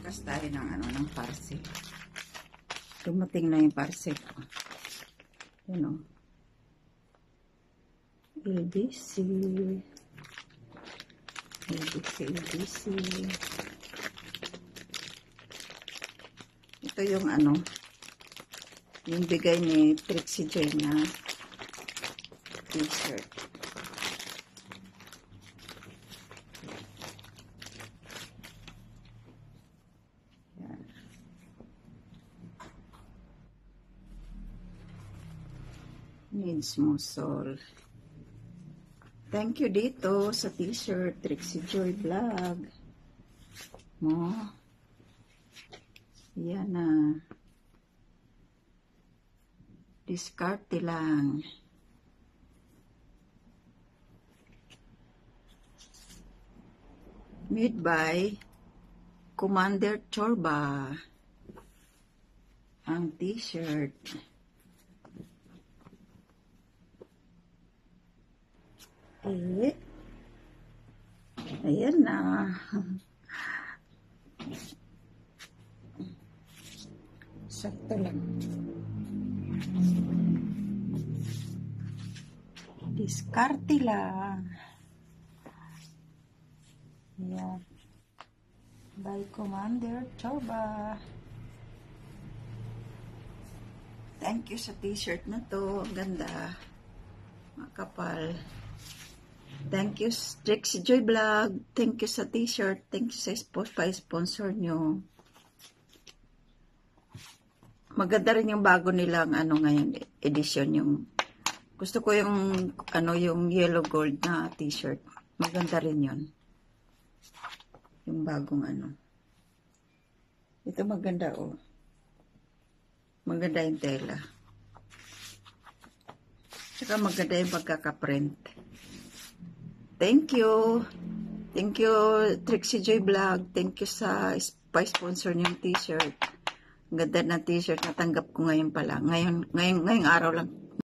Magbubukas tayo ng ng parcel. Dumating na yung parcel ko. Yan o. LBC. Ito yung yung bigay ni Trixie Joy na t-shirt. Needs muscle. Thank you dito sa t-shirt, Trixie Joy Vlog. Mo. Yan na. Diskarte lang. Made by Commander Chorba. Ang t-shirt. Ayan na. Sakto lang. Diskarte lang. Ayan. By Commander Chorba. Thank you sa t-shirt na to. Ang ganda. Makapal. Thank you, Trixie Joy Vlog. Thank you sa t-shirt. Thank you sa sponsor nyo. Maganda rin yung bago nilang ngayon edition. Yung gusto ko yung yung yellow gold na t-shirt. Maganda rin yun. Yung bagong Ito maganda oh. Maganda yung tela. Saka maganda yung pagkakaprint. Thank you. Thank you, Trixie Joy Vlog. Thank you sa sponsor niyong t-shirt. Ganda na t-shirt. Natanggap ko ngayon pala. Ngayong araw lang.